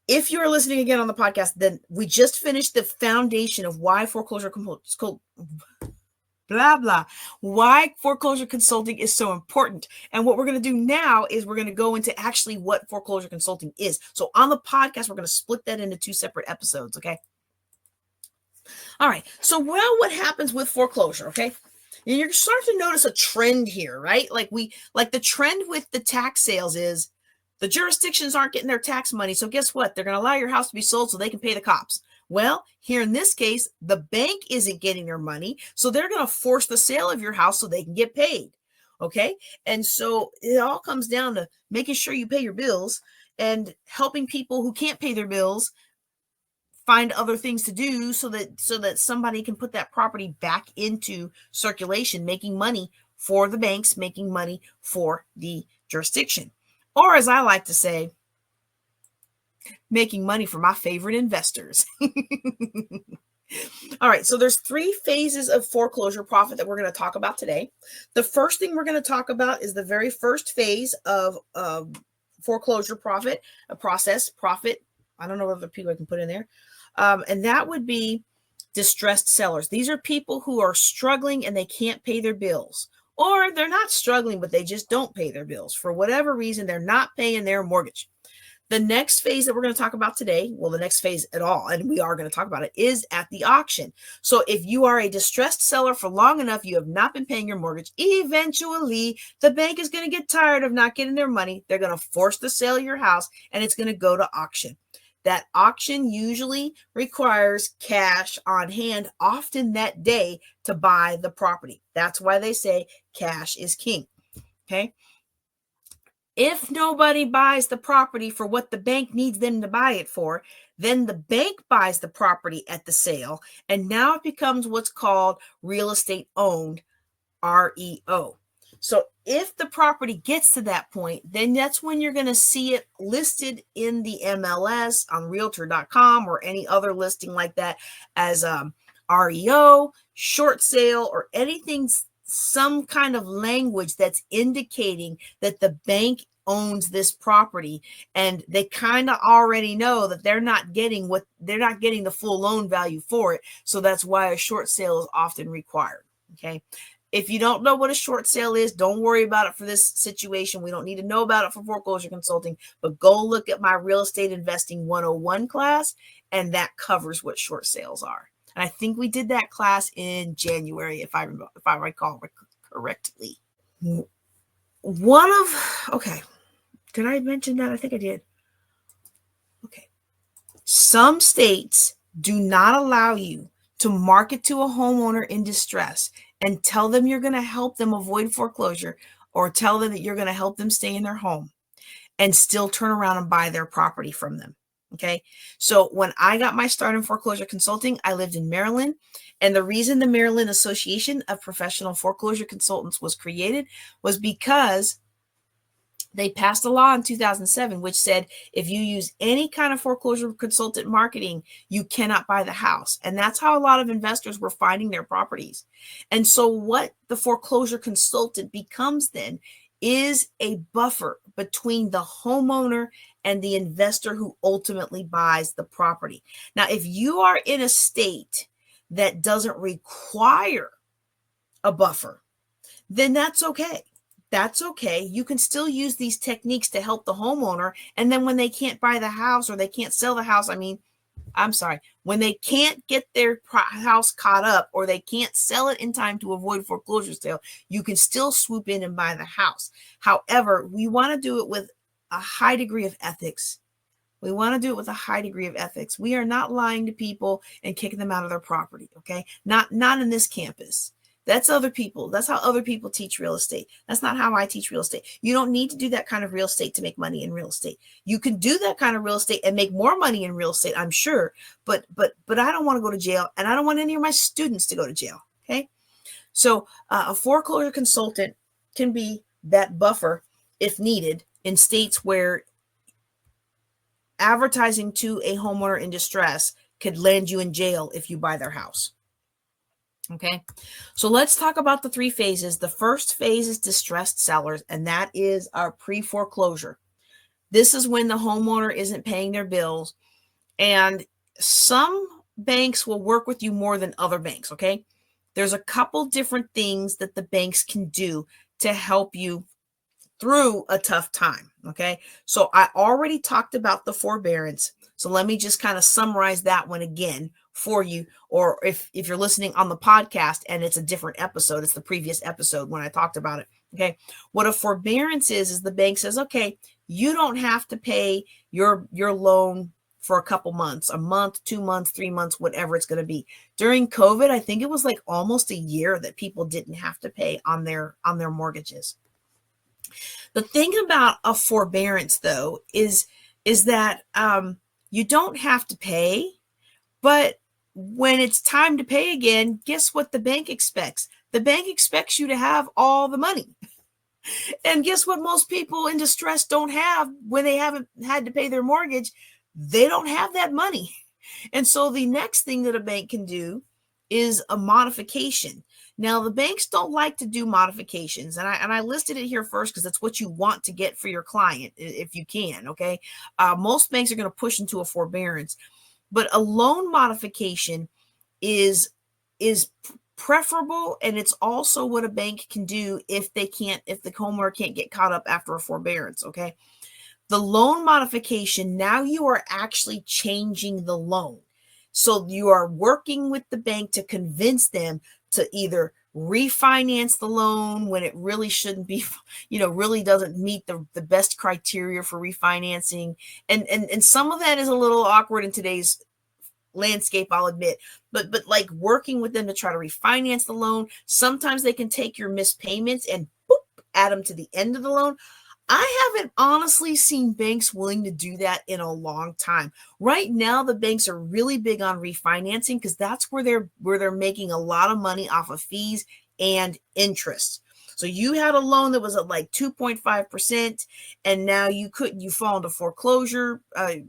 if you're listening again on the podcast, then we just finished the foundation of why foreclosure why foreclosure consulting is so important. And what we're going to do now is we're going to go into actually what foreclosure consulting is. So on the podcast, we're going to split that into 2 separate episodes. Okay. All right. So, well, what happens with foreclosure? Okay. And you're starting to notice a trend here, right? Like the trend with the tax sales is the jurisdictions aren't getting their tax money. So guess what? They're going to allow your house to be sold so they can pay the cops. Well, here in this case, the bank isn't getting their money. So they're going to force the sale of your house so they can get paid. Okay. And so it all comes down to making sure you pay your bills and helping people who can't pay their bills find other things to do so that somebody can put that property back into circulation, making money for the banks, making money for the jurisdiction. Or as I like to say, making money for my favorite investors. All right, so there's 3 phases of foreclosure profit that we're going to talk about today. The first thing we're going to talk about is the very first phase of foreclosure profit, profit. I don't know what other people I can put in there. And that would be distressed sellers. These are people who are struggling and they can't pay their bills. Or they're not struggling, but they just don't pay their bills. For whatever reason, they're not paying their mortgage. The next phase that we're going to talk about today, well, the next phase at all, and we are going to talk about it, is at the auction. So if you are a distressed seller for long enough, you have not been paying your mortgage, eventually the bank is going to get tired of not getting their money. They're going to force the sale of your house, and it's going to go to auction. That auction usually requires cash on hand, often that day, to buy the property. That's why they say cash is king. Okay. If nobody buys the property for what the bank needs them to buy it for, then the bank buys the property at the sale, and now it becomes what's called real estate owned, REO. So if the property gets to that point, then that's when you're going to see it listed in the MLS on realtor.com or any other listing like that as REO, short sale, or anything, some kind of language that's indicating that the bank owns this property, and they kind of already know that they're not getting the full loan value for it. So that's why a short sale is often required. Okay. If you don't know what a short sale is, don't worry about it for this situation. We don't need to know about it for foreclosure consulting, but go look at my real estate investing 101 class, and that covers what short sales are. And I think we did that class in January, if I recall correctly. Okay. Did I mention that? I think I did. Okay. Some states do not allow you to market to a homeowner in distress and tell them you're going to help them avoid foreclosure, or tell them that you're going to help them stay in their home, and still turn around and buy their property from them. Okay. So when I got my start in foreclosure consulting, I lived in Maryland. And the reason the Maryland Association of Professional Foreclosure Consultants was created was because they passed a law in 2007, which said if you use any kind of foreclosure consultant marketing, you cannot buy the house. And that's how a lot of investors were finding their properties. And so what the foreclosure consultant becomes then is a buffer between the homeowner and the investor who ultimately buys the property. Now, if you are in a state that doesn't require a buffer, then that's okay. That's okay. You can still use these techniques to help the homeowner. And then when they can't buy the house, or they can't sell the house, when they can't get their house caught up, or they can't sell it in time to avoid foreclosure sale, you can still swoop in and buy the house. However, we want to do it with a high degree of ethics. We want to do it with a high degree of ethics. We are not lying to people and kicking them out of their property. Okay. Not in this campus. That's other people. That's how other people teach real estate. That's not how I teach real estate. You don't need to do that kind of real estate to make money in real estate. You can do that kind of real estate and make more money in real estate, I'm sure. But I don't want to go to jail, and I don't want any of my students to go to jail. Okay. So a foreclosure consultant can be that buffer if needed in states where advertising to a homeowner in distress could land you in jail if you buy their house. Okay, so let's talk about the 3 phases. The first phase is distressed sellers, and that is our pre-foreclosure. This is when the homeowner isn't paying their bills. And some banks will work with you more than other banks, okay? There's a couple different things that the banks can do to help you through a tough time, okay? So I already talked about the forbearance. So let me just kind of summarize that one again for you. Or if you're listening on the podcast and it's a different episode, it's the previous episode when I talked about it, okay? What a forbearance is the bank says, okay, you don't have to pay your loan for a couple months, a month, 2 months, 3 months, whatever it's going to be. During COVID, I think it was like almost a year that people didn't have to pay on their mortgages. The thing about a forbearance, though, is that you don't have to pay, but when it's time to pay again, guess what the bank expects? The bank expects you to have all the money. And guess what most people in distress don't have when they haven't had to pay their mortgage? They don't have that money. And so the next thing that a bank can do is a modification. Now, the banks don't like to do modifications, and I listed it here first because that's what you want to get for your client if you can, okay? Most banks are going to push into a forbearance, but a loan modification is preferable, and it's also what a bank can do if the homeowner can't get caught up after a forbearance, okay? The loan modification, now you are actually changing the loan. So you are working with the bank to convince them to either refinance the loan when it really shouldn't be, really doesn't meet the best criteria for refinancing. And some of that is a little awkward in today's landscape, I'll admit, but like working with them to try to refinance the loan. Sometimes they can take your missed payments and boop, add them to the end of the loan. I haven't honestly seen banks willing to do that in a long time. Right now, the banks are really big on refinancing because that's where they're making a lot of money off of fees and interest. So you had a loan that was at like 2.5%, and now you fall into foreclosure.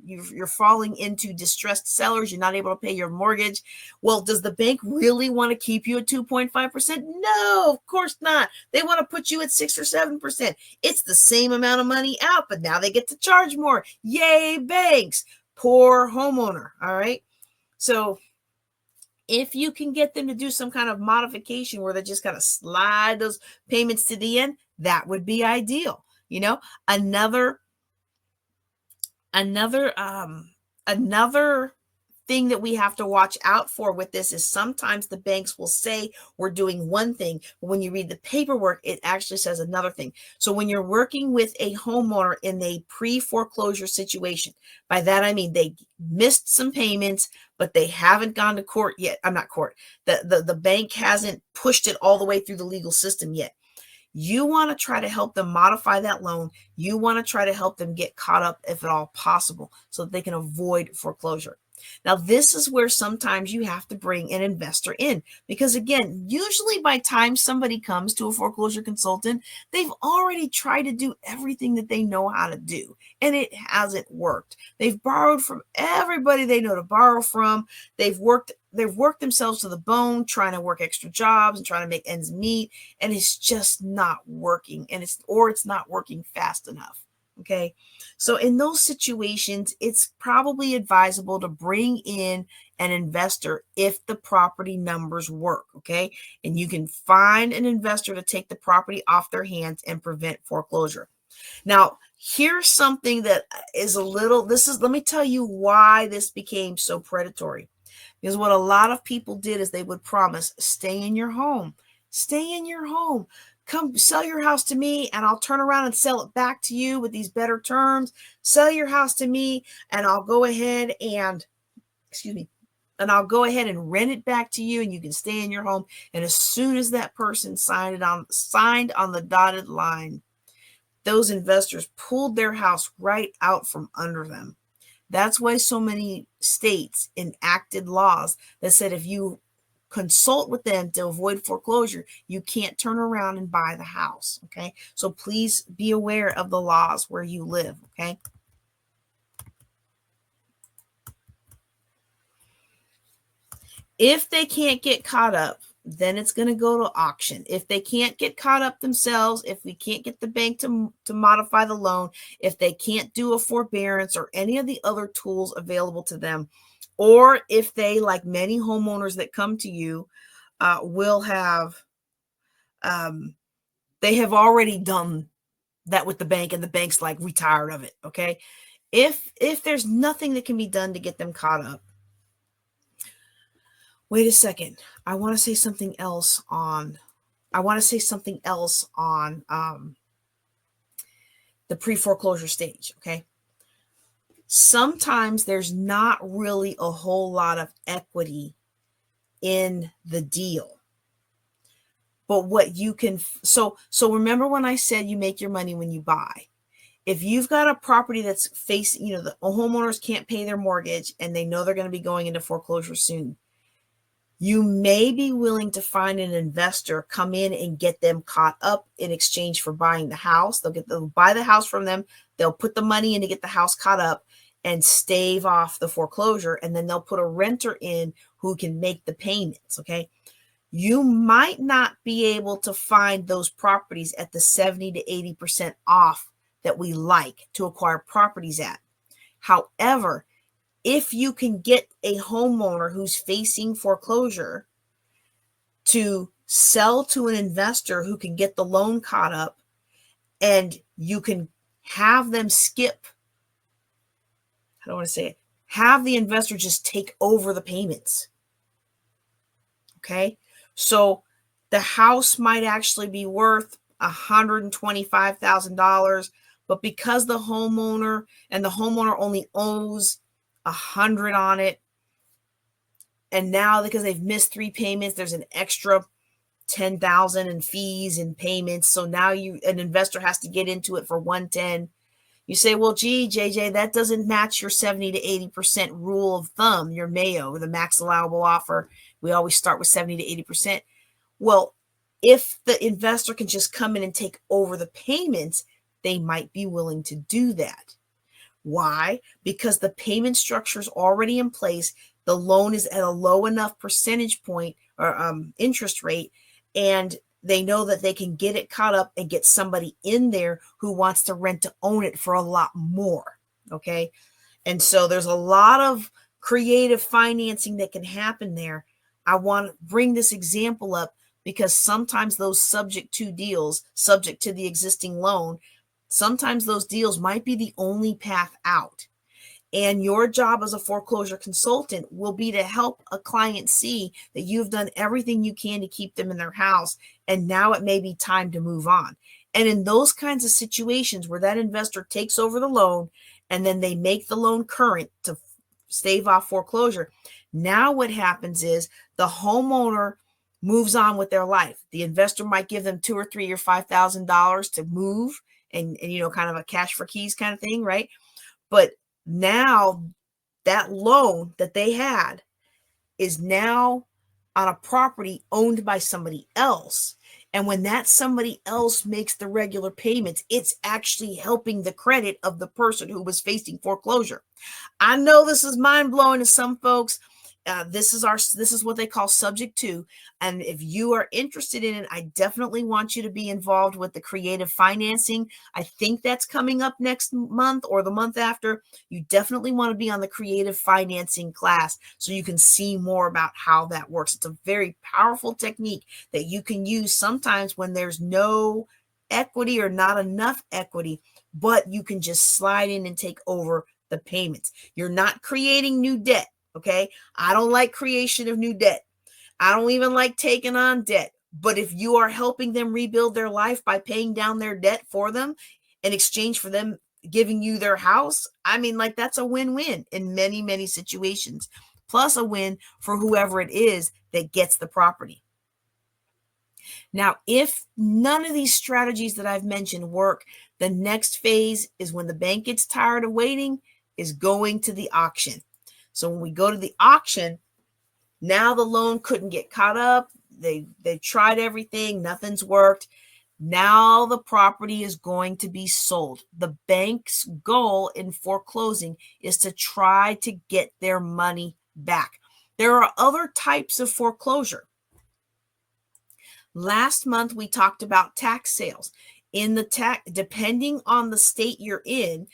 You're falling into distressed sellers. You're not able to pay your mortgage. Well, does the bank really want to keep you at 2.5%? No, of course not. They want to put you at 6 or 7%. It's the same amount of money out, but now they get to charge more. Yay, banks. Poor homeowner. All right. So if you can get them to do some kind of modification where they just kind of slide those payments to the end, that would be ideal. Another thing that we have to watch out for with this is sometimes the banks will say we're doing one thing, but when you read the paperwork, it actually says another thing. So when you're working with a homeowner in a pre-foreclosure situation, by that I mean they missed some payments, but they haven't gone to court yet. I'm not court. The bank hasn't pushed it all the way through the legal system yet. You want to try to help them modify that loan. You want to try to help them get caught up if at all possible so that they can avoid foreclosure. Now, this is where sometimes you have to bring an investor in because, again, usually by time somebody comes to a foreclosure consultant, they've already tried to do everything that they know how to do, and it hasn't worked. They've borrowed from everybody they know to borrow from. They've worked themselves to the bone, trying to work extra jobs and trying to make ends meet, and it's just not working, and it's not working fast enough. Okay. So in those situations, it's probably advisable to bring in an investor if the property numbers work. Okay. And you can find an investor to take the property off their hands and prevent foreclosure. Now, here's something that is let me tell you why this became so predatory. Because what a lot of people did is they would promise, stay in your home, come sell your house to me and I'll turn around and sell it back to you with these better terms. Sell your house to me and I'll go ahead and rent it back to you and you can stay in your home. And as soon as that person signed on the dotted line, those investors pulled their house right out from under them. That's why so many states enacted laws that said if you consult with them to avoid foreclosure, you can't turn around and buy the house. Okay. So please be aware of the laws where you live. Okay. If they can't get caught up, then it's going to go to auction. If they can't get caught up themselves, if we can't get the bank to modify the loan, if they can't do a forbearance or any of the other tools available to them, or if they, like many homeowners that come to you, will have, they have already done that with the bank and the bank's like, we tired of it. Okay. If there's nothing that can be done to get them caught up, wait a second. I want to say something else on the pre-foreclosure stage. Okay. Sometimes there's not really a whole lot of equity in the deal. But what you can, so remember when I said you make your money when you buy. If you've got a property that's facing, the homeowners can't pay their mortgage and they know they're going to be going into foreclosure soon, you may be willing to find an investor, come in and get them caught up in exchange for buying the house. They'll buy the house from them. They'll put the money in to get the house caught up and stave off the foreclosure. And then they'll put a renter in who can make the payments. Okay. You might not be able to find those properties at the 70 to 80% off that we like to acquire properties at. However, if you can get a homeowner who's facing foreclosure to sell to an investor who can get the loan caught up, and you can have them skip, I don't want to say it, have the investor just take over the payments. Okay. So the house might actually be worth $125,000, but because the homeowner only owes $100 on it, and now because they've missed 3 payments, there's an extra $10,000 in fees and payments. So now an investor has to get into it for $110,000. You say, well, gee, JJ, that doesn't match your 70 to 80% rule of thumb, your Mayo, the max allowable offer. We always start with 70 to 80%. Well, if the investor can just come in and take over the payments, they might be willing to do that. Why? Because the payment structure is already in place. The loan is at a low enough percentage point or interest rate, and they know that they can get it caught up and get somebody in there who wants to rent to own it for a lot more. Okay. And so there's a lot of creative financing that can happen there. I want to bring this example up because sometimes those subject to deals, subject to the existing loan, sometimes those deals might be the only path out. And your job as a foreclosure consultant will be to help a client see that you've done everything you can to keep them in their house. And now it may be time to move on. And in those kinds of situations where that investor takes over the loan and then they make the loan current to stave off foreclosure, now what happens is the homeowner moves on with their life. The investor might give them $2,000 or $3,000 or $5,000 to move and kind of a cash for keys kind of thing, right? But now that loan that they had is now on a property owned by somebody else. And when that somebody else makes the regular payments, it's actually helping the credit of the person who was facing foreclosure. I know this is mind-blowing to some folks. This is what they call subject to. And if you are interested in it, I definitely want you to be involved with the creative financing. I think that's coming up next month or the month after. You definitely want to be on the creative financing class so you can see more about how that works. It's a very powerful technique that you can use sometimes when there's no equity or not enough equity, but you can just slide in and take over the payments. You're not creating new debt. Okay. I don't like creation of new debt. I don't even like taking on debt. But if you are helping them rebuild their life by paying down their debt for them in exchange for them giving you their house, I mean, like that's a win-win in many, many situations, plus a win for whoever it is that gets the property. Now, if none of these strategies that I've mentioned work, the next phase is when the bank gets tired of waiting, is going to the auction. So when we go to the auction, now the loan couldn't get caught up. They tried everything. Nothing's worked. Now the property is going to be sold. The bank's goal in foreclosing is to try to get their money back. There are other types of foreclosure. Last month, we talked about tax sales. In the tax, depending on the state you're in,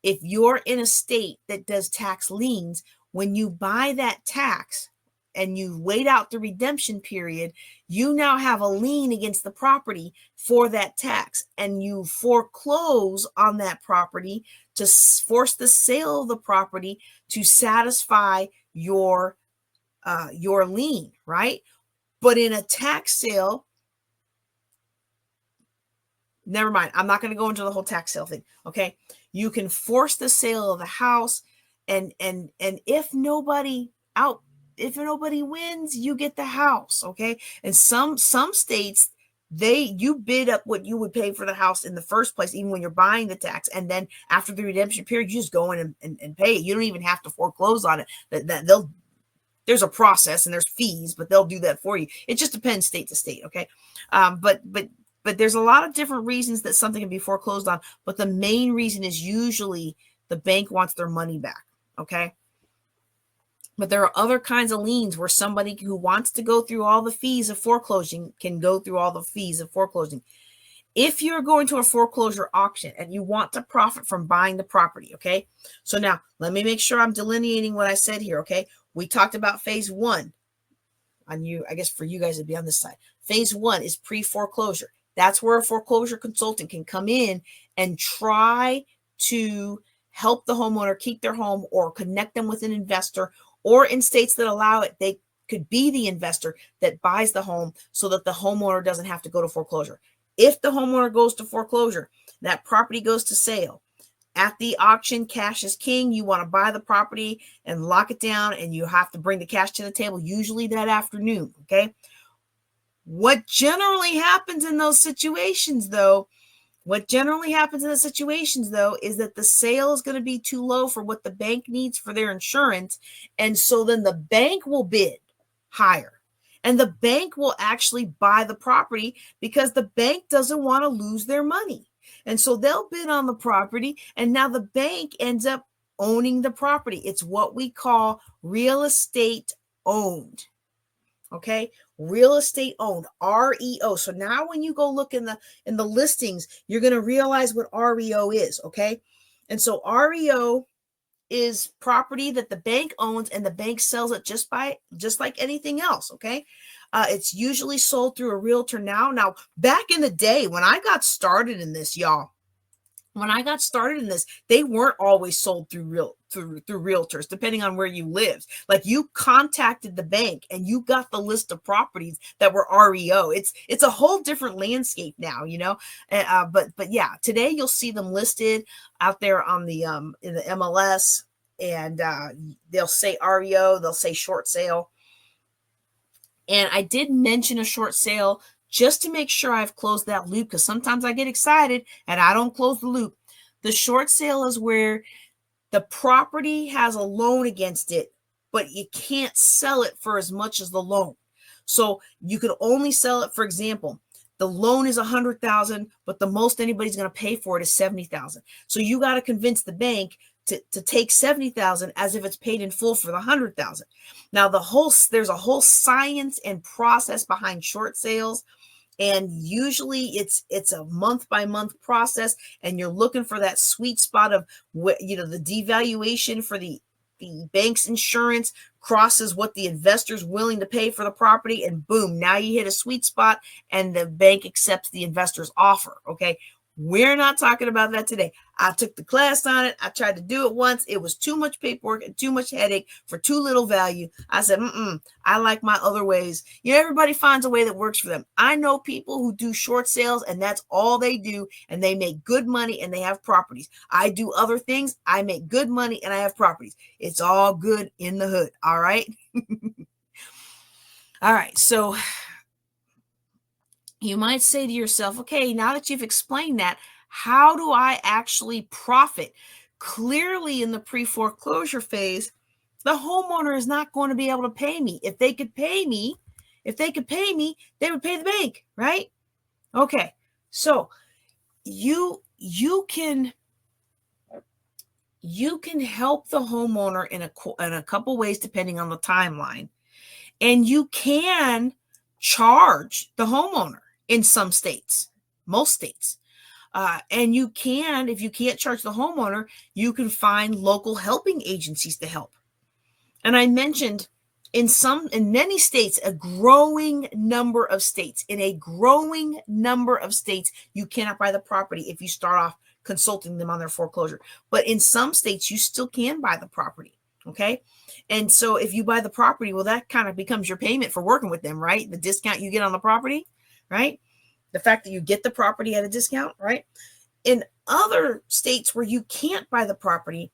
if you're in a state that does tax liens, when you buy that tax and you wait out the redemption period, you now have a lien against the property for that tax, and you foreclose on that property to force the sale of the property to satisfy your lien, right? But in a tax sale, never mind. I'm not going to go into the whole tax sale thing. Okay. You can force the sale of the house, and if nobody wins, you get the house. Okay. And some states, you bid up what you would pay for the house in the first place, even when you're buying the tax. And then after the redemption period, you just go in and pay it. You don't even have to foreclose on it. There's a process and there's fees, but they'll do that for you. It just depends state to state. Okay. But there's a lot of different reasons that something can be foreclosed on. But the main reason is usually the bank wants their money back. Okay. But there are other kinds of liens where somebody who wants to go through all the fees of foreclosing can go through all the fees of foreclosing. If you're going to a foreclosure auction and you want to profit from buying the property, okay? So now let me make sure I'm delineating what I said here, okay? We talked about phase one. I guess for you guys, it'd be on this side. Phase one is pre-foreclosure. That's where a foreclosure consultant can come in and try to help the homeowner keep their home or connect them with an investor, or in states that allow it, they could be the investor that buys the home so that the homeowner doesn't have to go to foreclosure. If the homeowner goes to foreclosure, that property goes to sale. At the auction, cash is king. You want to buy the property and lock it down, and you have to bring the cash to the table, usually that afternoon, okay? What generally happens in those situations, though, is that the sale is going to be too low for what the bank needs for their insurance, and so then the bank will bid higher. And the bank will actually buy the property because the bank doesn't want to lose their money. And so they'll bid on the property, and now the bank ends up owning the property. It's what we call real estate owned. Okay, real estate owned, REO. So now when you go look in the listings, you're going to realize what REO is. Okay, and so REO is property that the bank owns, and the bank sells it just like anything else. Okay. It's usually sold through a realtor now. Back in the day when I got started in this, they weren't always sold through realtors, depending on where you lived. Like, you contacted the bank and you got the list of properties that were REO. It's a whole different landscape now, but yeah, today you'll see them listed out there on the in the MLS, and they'll say REO, they'll say short sale. And I did mention a short sale just to make sure I've closed that loop, because sometimes I get excited and I don't close the loop. The short sale is where the property has a loan against it, but you can't sell it for as much as the loan. So you can only sell it, for example, the loan is $100,000, but the most anybody's going to pay for it is $70,000. So you got to convince the bank to take $70,000 as if it's paid in full for the $100,000. Now there's a whole science and process behind short sales. And usually it's a month by month process, and you're looking for that sweet spot of the devaluation for the bank's insurance crosses what the investor's willing to pay for the property, and boom, now you hit a sweet spot and the bank accepts the investor's offer. Okay. We're not talking about that today. I took the class on it. I tried to do it once. It was too much paperwork and too much headache for too little value. I said, I like my other ways. Everybody finds a way that works for them. I know people who do short sales, and that's all they do, and they make good money and they have properties. I do other things. I make good money and I have properties. It's all good in the hood. All right. All right. So you might say to yourself, okay, now that you've explained that, how do I actually profit? Clearly, in the pre-foreclosure phase, the homeowner is not going to be able to pay me. If they could pay me, they would pay the bank, right? Okay, so you can help the homeowner in a couple ways depending on the timeline, and you can charge the homeowner in some states, most states. And you can, if you can't charge the homeowner, you can find local helping agencies to help. And I mentioned in many states, in a growing number of states, you cannot buy the property if you start off consulting them on their foreclosure. But in some states, you still can buy the property. Okay. And so if you buy the property, well, that kind of becomes your payment for working with them, right? The discount you get on the property, right? The fact that you get the property at a discount, right? In other states where you can't buy the property,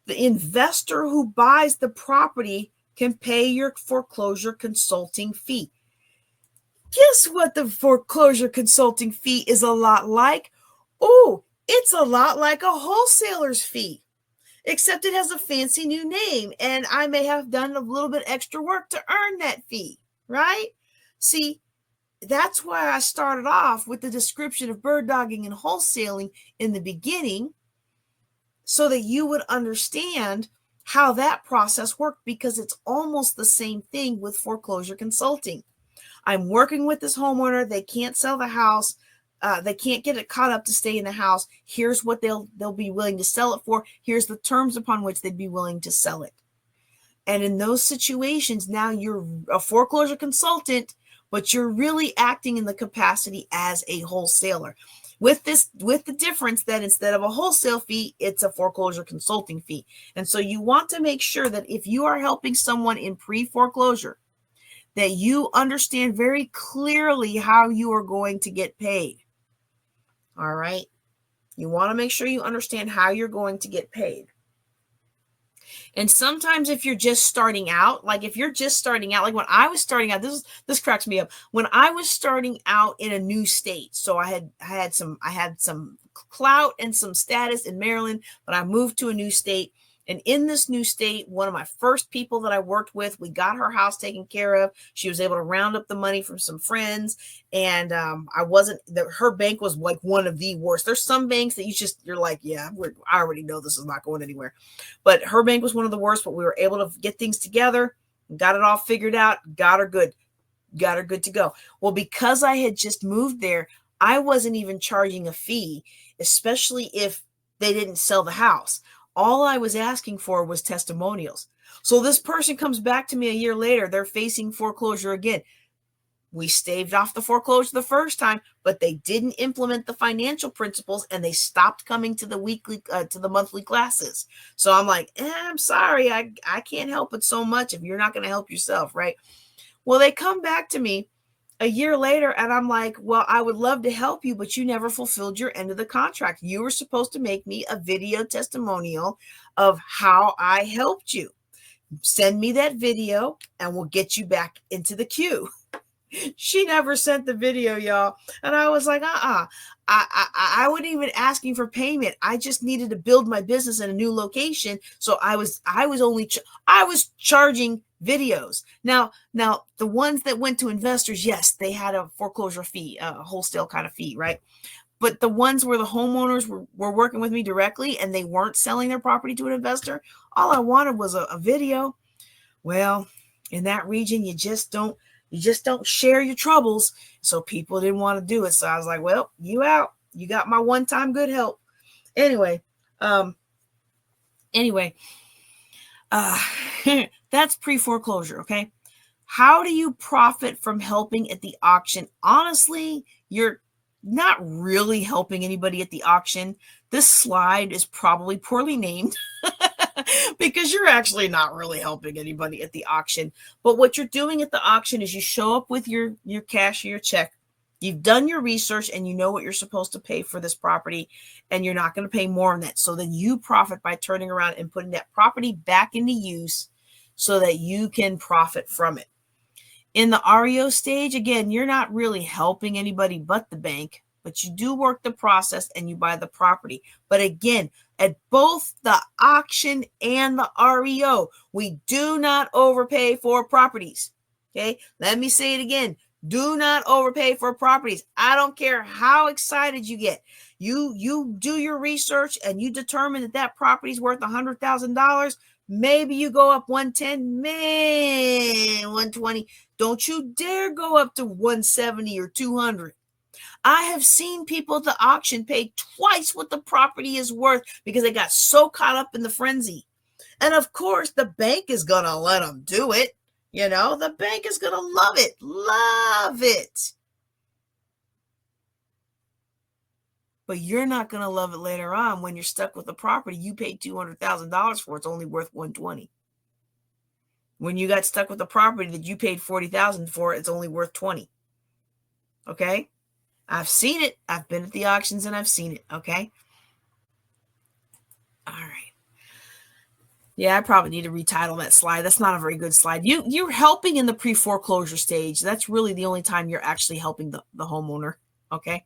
the investor who buys the property can pay your foreclosure consulting fee. Guess what the foreclosure consulting fee is a lot like? Oh, it's a lot like a wholesaler's fee, except it has a fancy new name, and I may have done a little bit extra work to earn that fee, right? See, that's why I started off with the description of bird dogging and wholesaling in the beginning, so that you would understand how that process worked, because it's almost the same thing with foreclosure consulting. I'm working with this homeowner. They can't sell the house. They can't get it caught up to stay in the house. Here's what they'll be willing to sell it for. Here's the terms upon which they'd be willing to sell it. And in those situations, now you're a foreclosure consultant, but you're really acting in the capacity as a wholesaler. With the difference that instead of a wholesale fee, it's a foreclosure consulting fee. And so you want to make sure that if you are helping someone in pre-foreclosure, that you understand very clearly how you are going to get paid. All right. You want to make sure you understand how you're going to get paid. And sometimes if you're just starting out, like when I was starting out, this cracks me up. When I was starting out in a new state, so I had some clout and some status in Maryland, but I moved to a new state. And in this new state, one of my first people that I worked with, we got her house taken care of. She was able to round up the money from some friends. And her bank was like one of the worst. There's some banks that you're like, yeah, I already know this is not going anywhere. But her bank was one of the worst, but we were able to get things together, got it all figured out, got her good to go. Well, because I had just moved there, I wasn't even charging a fee, especially if they didn't sell the house. All I was asking for was testimonials. So this person comes back to me a year later, they're facing foreclosure again. We staved off the foreclosure the first time, but they didn't implement the financial principles, and they stopped coming to the monthly classes. So I'm like, I'm sorry, I can't help it so much if you're not going to help yourself, right? Well, they come back to me a year later, and I'm like, well, I would love to help you, but you never fulfilled your end of the contract. You were supposed to make me a video testimonial of how I helped you. Send me that video and we'll get you back into the queue. She never sent the video, y'all. And I was like, I wasn't even asking for payment. I just needed to build my business in a new location. So I was charging videos. Now the ones that went to investors, yes, they had a foreclosure fee, a wholesale kind of fee, right? But the ones where the homeowners were working with me directly and they weren't selling their property to an investor, all I wanted was a video. Well, in that region, you just don't share your troubles. So people didn't want to do it. So I was like, well, you out. You got my one-time good help. Anyway, that's pre-foreclosure, okay? How do you profit from helping at the auction? Honestly, you're not really helping anybody at the auction. This slide is probably poorly named because you're actually not really helping anybody at the auction. But what you're doing at the auction is you show up with your cash or your check. You've done your research and you know what you're supposed to pay for this property, and you're not going to pay more on that. So then you profit by turning around and putting that property back into use so that you can profit from it. In the REO stage, again, you're not really helping anybody but the bank, but you do work the process and you buy the property. But again, at both the auction and the REO, we do not overpay for properties. Okay, let me say it again. Do not overpay for properties. I don't care how excited you get. You do your research and you determine that property is worth $100,000. Maybe you go up 110, man, 120. Don't you dare go up to 170 or 200. I have seen people at the auction pay twice what the property is worth because they got so caught up in the frenzy. And of course, the bank is going to let them do it. You know, the bank is going to love it. Love it. But you're not going to love it later on when you're stuck with a property you paid $200,000 for. It's only worth 120. When you got stuck with a property that you paid $40,000 for, it's only worth 20. Okay? I've seen it. I've been at the auctions and I've seen it. Okay? All right. Yeah, I probably need to retitle that slide. That's not a very good slide. You're helping in the pre-foreclosure stage. That's really the only time you're actually helping the homeowner. Okay?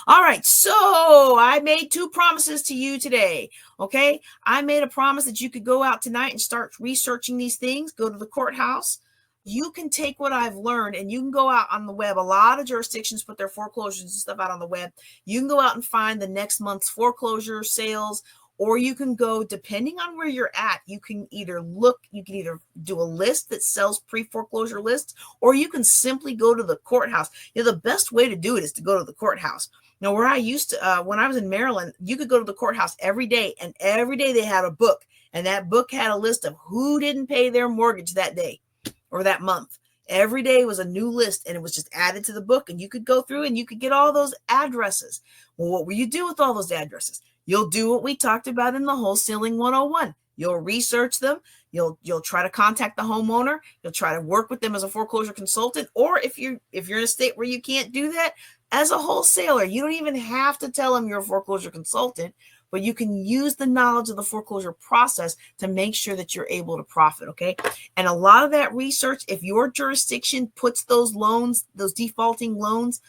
All right, so I made 2 promises to you today, okay? I made a promise that you could go out tonight and start researching these things, go to the courthouse. You can take what I've learned and you can go out on the web. A lot of jurisdictions put their foreclosures and stuff out on the web. You can go out and find the next month's foreclosure sales, or you can go, depending on where you're at, you can either do a list that sells pre-foreclosure lists, or you can simply go to the courthouse. You know, the best way to do it is to go to the courthouse. Now, where I used to, when I was in Maryland, you could go to the courthouse every day, and every day they had a book, and that book had a list of who didn't pay their mortgage that day or that month. Every day was a new list, and it was just added to the book, and you could go through and you could get all those addresses. Well, what will you do with all those addresses? You'll do what we talked about in the Wholesaling 101. You'll research them. You'll try to contact the homeowner. You'll try to work with them as a foreclosure consultant, or if you're in a state where you can't do that, as a wholesaler. You don't even have to tell them you're a foreclosure consultant, but you can use the knowledge of the foreclosure process to make sure that you're able to profit, okay? And a lot of that research, if your jurisdiction puts those loans, those defaulting loans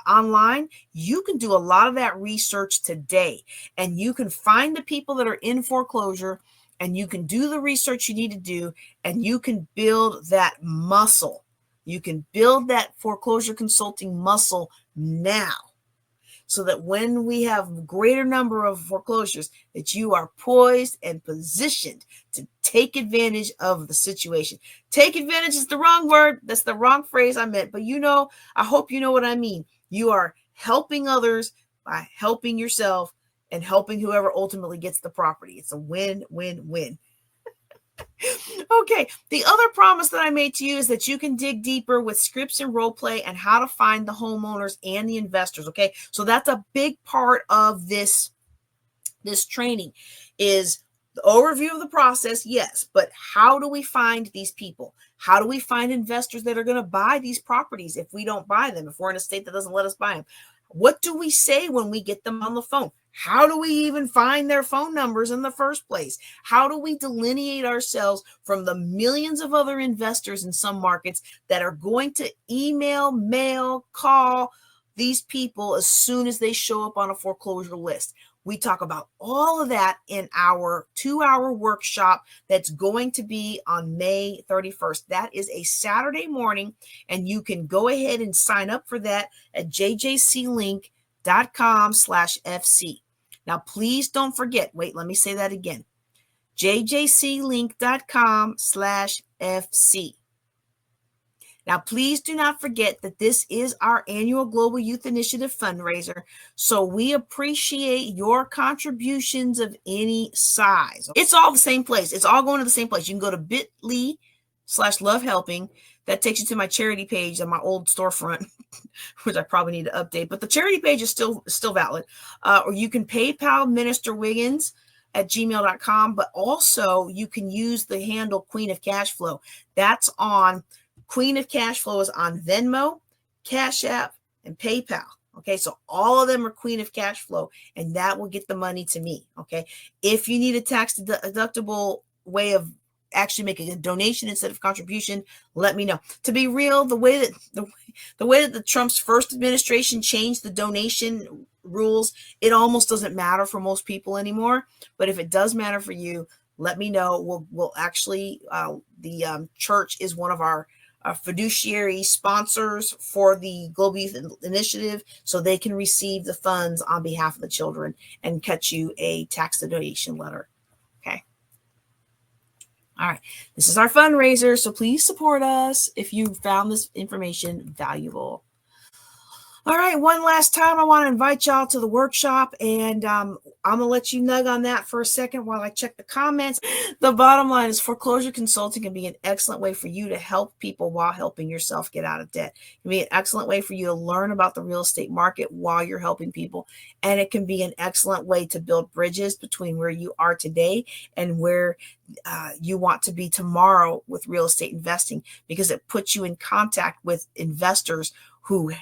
online, you can do a lot of that research today, and you can find the people that are in foreclosure, and you can do the research you need to do, and you can build that muscle. You can build that foreclosure consulting muscle now, so that when we have greater number of foreclosures, that you are poised and positioned to take advantage of the situation. Take advantage is the wrong word. That's the wrong phrase I meant. But I hope you know what I mean. You are helping others by helping yourself and helping whoever ultimately gets the property. It's a win-win-win. Okay, the other promise that I made to you is that you can dig deeper with scripts and role play and how to find the homeowners and the investors. Okay, so that's a big part of this training, is the overview of the process, yes, but how do we find these people? How do we find investors that are going to buy these properties if we don't buy them, if we're in a state that doesn't let us buy them? What do we say when we get them on the phone? How do we even find their phone numbers in the first place? How do we delineate ourselves from the millions of other investors in some markets that are going to email, mail, call these people as soon as they show up on a foreclosure list? We talk about all of that in our 2-hour workshop that's going to be on May 31st. That is a Saturday morning, and you can go ahead and sign up for that at jjclink.com/FC. Now, please don't forget, wait, let me say that again, jjclink.com/FC. Now, please do not forget that this is our annual Global Youth Initiative fundraiser, so we appreciate your contributions of any size. It's all the same place. It's all going to the same place. You can go to bit.ly/lovehelping. That takes you to my charity page on my old storefront, which I probably need to update, but the charity page is still valid. Or you can PayPal Minister Wiggins at gmail.com, but also you can use the handle Queen of Cashflow. That's on Queen of Cashflow is on Venmo, Cash App, and PayPal. Okay, so all of them are Queen of Cashflow, and that will get the money to me. Okay, if you need a tax deductible way of actually making a donation instead of contribution, let me know. To be real, the way that the Trump's first administration changed the donation rules, it almost doesn't matter for most people anymore. But if it does matter for you, let me know. We'll actually the church is one of our fiduciary sponsors for the Global Youth Initiative, so they can receive the funds on behalf of the children and cut you a tax donation letter. Okay. All right. This is our fundraiser, so please support us if you found this information valuable. All right, one last time, I want to invite y'all to the workshop, and I'm going to let you nug on that for a second while I check the comments. The bottom line is foreclosure consulting can be an excellent way for you to help people while helping yourself get out of debt. It can be an excellent way for you to learn about the real estate market while you're helping people, and it can be an excellent way to build bridges between where you are today and where you want to be tomorrow with real estate investing, because it puts you in contact with investors who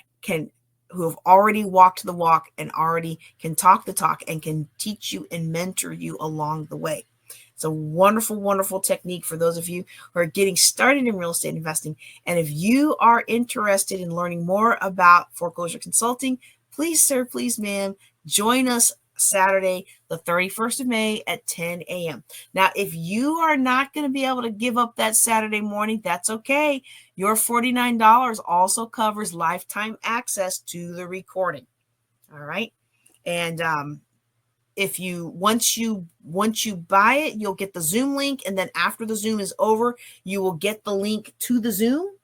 have already walked the walk and already can talk the talk and can teach you and mentor you along the way. It's a wonderful, wonderful technique for those of you who are getting started in real estate investing. And if you are interested in learning more about foreclosure consulting, please, sir, please, ma'am, join us Saturday, the 31st of May at 10 a.m. Now, if you are not going to be able to give up that Saturday morning, that's okay. Your $49 also covers lifetime access to the recording. All right. And if you once you buy it, you'll get the Zoom link. And then after the Zoom is over, you will get the link to the Zoom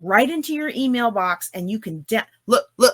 right into your email box, and you can look, whoa.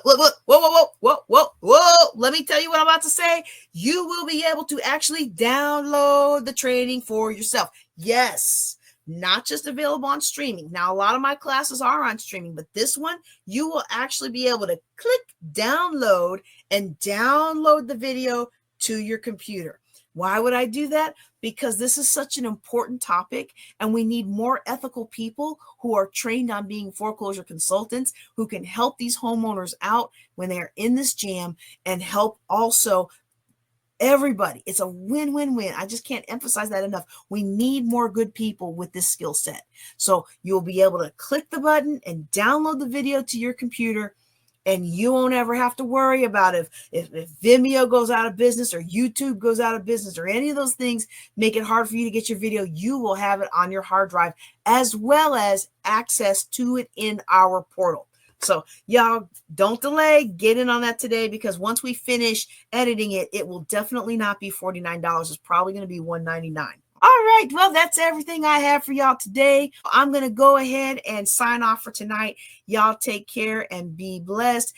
Let me tell you what I'm about to say. You will be able to actually download the training for yourself. Yes, not just available on streaming. Now, a lot of my classes are on streaming, but this one, you will actually be able to click download and download the video to your computer. Why would I do that? Because this is such an important topic, and we need more ethical people who are trained on being foreclosure consultants who can help these homeowners out when they're in this jam and help also everybody. It's a win-win-win. I just can't emphasize that enough. We need more good people with this skill set. So you'll be able to click the button and download the video to your computer, and you won't ever have to worry about if Vimeo goes out of business or YouTube goes out of business or any of those things make it hard for you to get your video. You will have it on your hard drive as well as access to it in our portal. So y'all, don't delay. Get in on that today, because once we finish editing it, it will definitely not be $49. It's probably going to be $199. All right, well, that's everything I have for y'all today. I'm going to go ahead and sign off for tonight. Y'all take care and be blessed.